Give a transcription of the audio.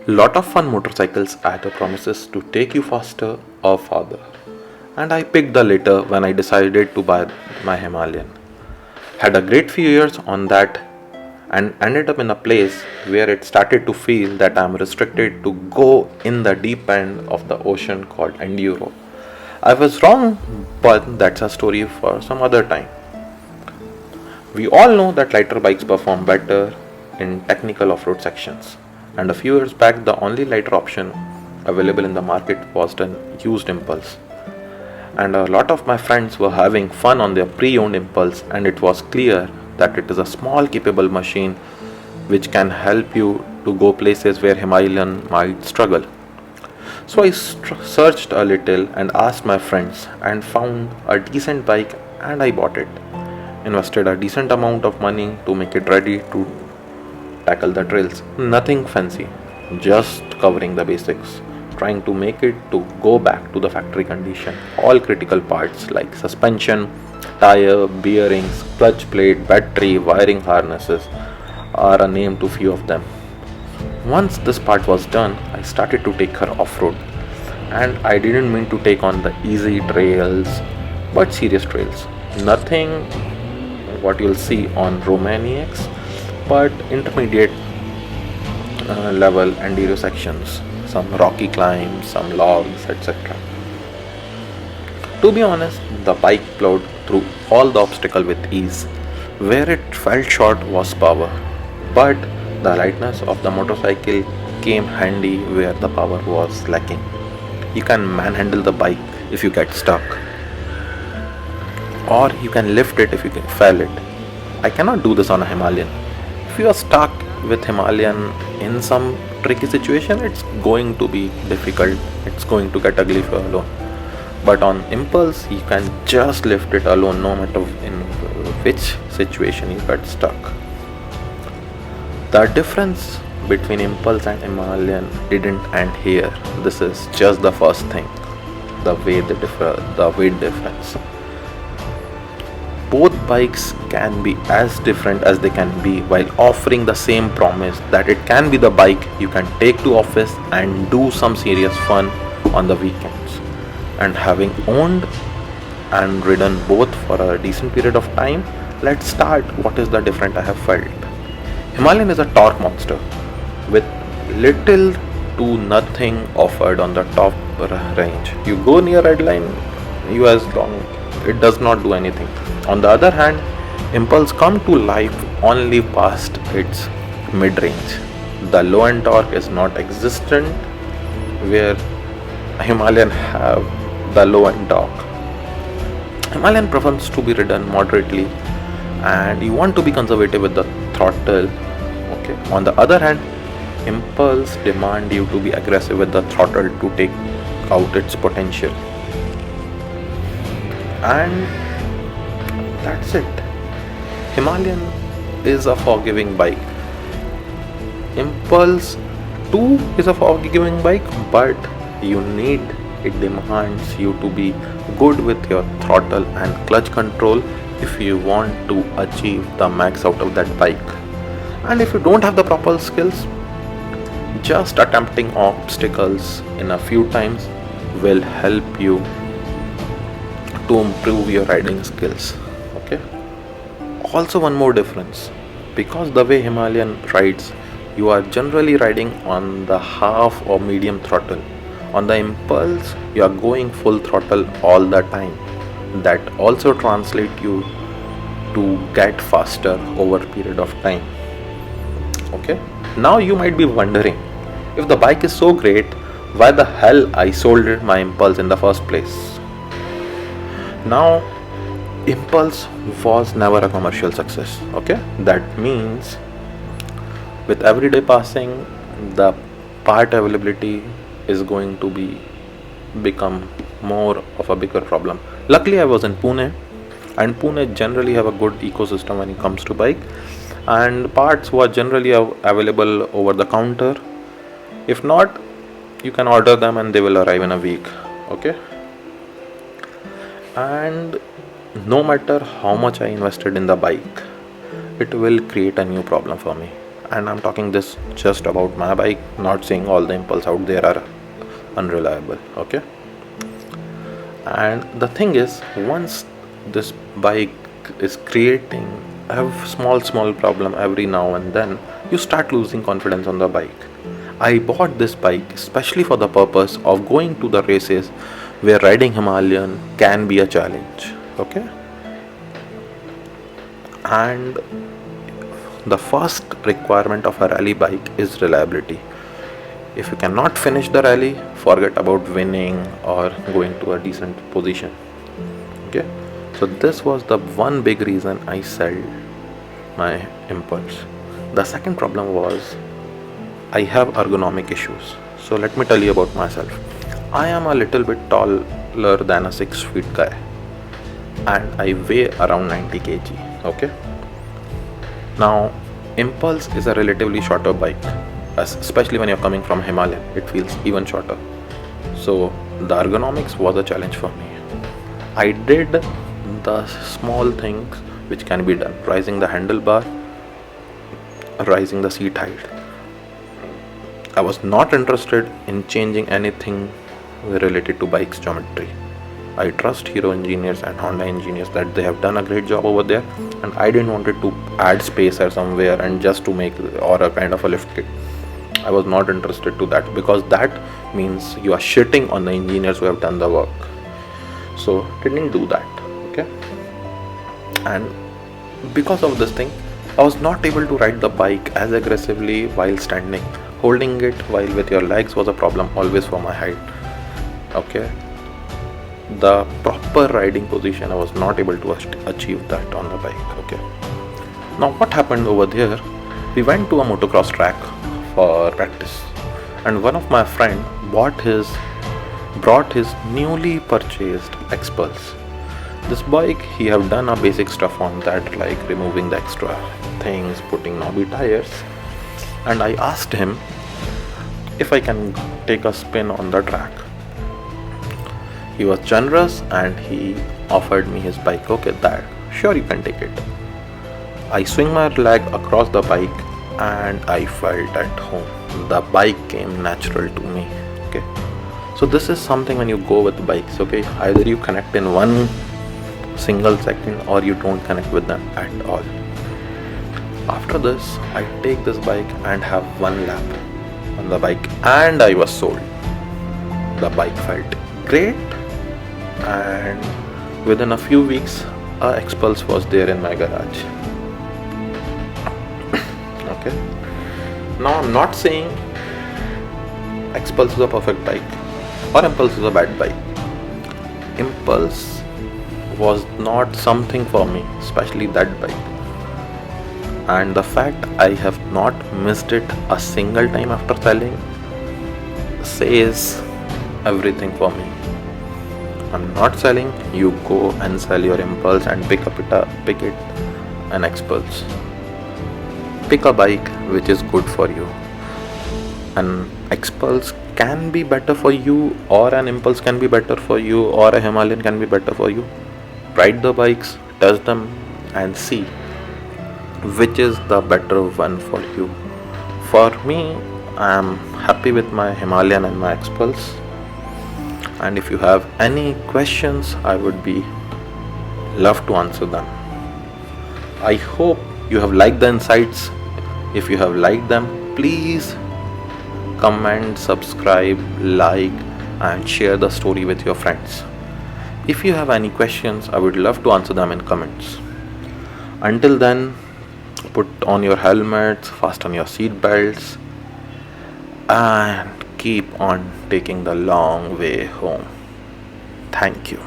Lot of fun motorcycles either promises to take you faster or farther. And I picked the latter when I decided to buy my Himalayan. Had a great few years on that and ended up in a place where it started to feel that I'm restricted to go in the deep end of the ocean called enduro. I was wrong, but that's a story for some other time. We all know that lighter bikes perform better in technical off-road sections, and a few years back the only lighter option available in the market was the used Impulse. And a lot of my friends were having fun on their pre-owned Impulse, and it was clear that it is a small capable machine which can help you to go places where Himalayan might struggle. So I searched a little and asked my friends and found a decent bike and I bought it. Invested a decent amount of money to make it ready to tackle the trails. Nothing fancy, just covering the basics. Trying to make it to go back to the factory condition. All critical parts like suspension, tire, bearings, clutch plate, battery, wiring harnesses are a name to few of them. Once this part was done, I started to take her off-road, and I didn't mean to take on the easy trails but serious trails. Nothing what you'll see on Romaniacs, but intermediate level enduro sections, some rocky climbs, some logs, etc. To be honest, the bike plowed through all the obstacle with ease. Where it fell short was power, but the lightness of the motorcycle came handy where the power was lacking. You can manhandle the bike if you get stuck, or you can lift it if you can fell it. I cannot do this on a Himalayan. If you are stuck with Himalayan in some tricky situation, it's going to be difficult. It's going to get ugly for alone. But on Impulse, you can just lift it alone no matter in which situation you get stuck. The difference between Impulse and Himalayan didn't end here. This is just the first thing. The weight difference. Both bikes can be as different as they can be while offering the same promise that it can be the bike you can take to office and do some serious fun on the weekends. And having owned and ridden both for a decent period of time, let's start what is the difference I have felt. Himalayan is a torque monster with little to nothing offered on the top range. You go near red line, you as long it does not do anything. On the other hand, Impulse come to life only past its mid-range. The low end torque is not existent where Himalayan have the low end torque. Himalayan prefers to be ridden moderately and you want to be conservative with the throttle. Okay. On the other hand, Impulse demand you to be aggressive with the throttle to take out its potential. And that's it. Himalayan is a forgiving bike. Impulse 2 is a forgiving bike, but it demands you to be good with your throttle and clutch control if you want to achieve the max out of that bike. And if you don't have the proper skills, just attempting obstacles in a few times will help you to improve your riding skills. Okay. Also, one more difference, because the way Himalayan rides, you are generally riding on the half or medium throttle. On the Impulse, you are going full throttle all the time. That also translates you to get faster over a period of time. Okay. Now you might be wondering, if the bike is so great, why the hell I sold my Impulse in the first place? Now, Impulse was never a commercial success. Okay, that means with everyday passing, the part availability is going to become more of a bigger problem. Luckily, I was in Pune, and Pune generally have a good ecosystem when it comes to bike, and parts were generally available over the counter. If not, you can order them and they will arrive in a week. Okay. And no matter how much I invested in the bike, it will create a new problem for me. And I'm talking this just about my bike, not saying all the Impulse out there are unreliable. Okay. And the thing is, once this bike is creating a small problem every now and then, you start losing confidence on the bike. I bought this bike especially for the purpose of going to the races where riding Himalayan can be a challenge. Okay. And the first requirement of a rally bike is reliability. If you cannot finish the rally, forget about winning or going to a decent position. Okay. So this was the one big reason I sold my Impulse. The second problem was I have ergonomic issues. So let me tell you about myself. I am a little bit taller than a 6 feet guy, and I weigh around 90 kg. Okay. Now, Impulse is a relatively shorter bike, especially when you're coming from Himalayan, it feels even shorter. So the ergonomics was a challenge for me. I did the small things which can be done: raising the handlebar, raising the seat height. I was not interested in changing anything related to bike's geometry. I trust Hero engineers and Honda engineers that they have done a great job over there, and I didn't want it to add space or somewhere and just to make or a kind of a lift kit. I was not interested to that, because that means you are shitting on the engineers who have done the work. So didn't do that. Okay. And because of this thing, I was not able to ride the bike as aggressively while standing. Holding it while with your legs was a problem always for my height. Okay. The proper riding position, I was not able to achieve that on the bike. Okay. Now what happened over there? We went to a motocross track for practice, and one of my friend brought his newly purchased Xpulse. This bike, he have done a basic stuff on that, like removing the extra things, putting knobby tires, and I asked him if I can take a spin on the track. He was generous and he offered me his bike. Okay, that sure, you can take it. I swing my leg across the bike and I felt at home. The bike came natural to me. Okay, so this is something when you go with bikes. Okay, either you connect in one single second or you don't connect with them at all. After this, I take this bike and have one lap on the bike and I was sold. The bike felt great, and within a few weeks a Xpulse was there in my garage. Okay. Now I'm not saying Xpulse is a perfect bike or Impulse is a bad bike. Impulse was not something for me, especially that bike. And the fact I have not missed it a single time after selling says everything for me. I'm not selling. You go and sell your Impulse and pick it an Xpulse. Pick a bike which is good for you. An Xpulse can be better for you, or an Impulse can be better for you, or a Himalayan can be better for you. Ride the bikes, test them, and see which is the better one for you. For me, I am happy with my Himalayan and my Xpulse. And if you have any questions, I would be love to answer them. I hope you have liked the insights. If you have liked them, please comment, subscribe, like, and share the story with your friends. If you have any questions, I would love to answer them in comments. Until then, put on your helmets, fasten your seat belts, and keep on taking the long way home. Thank you.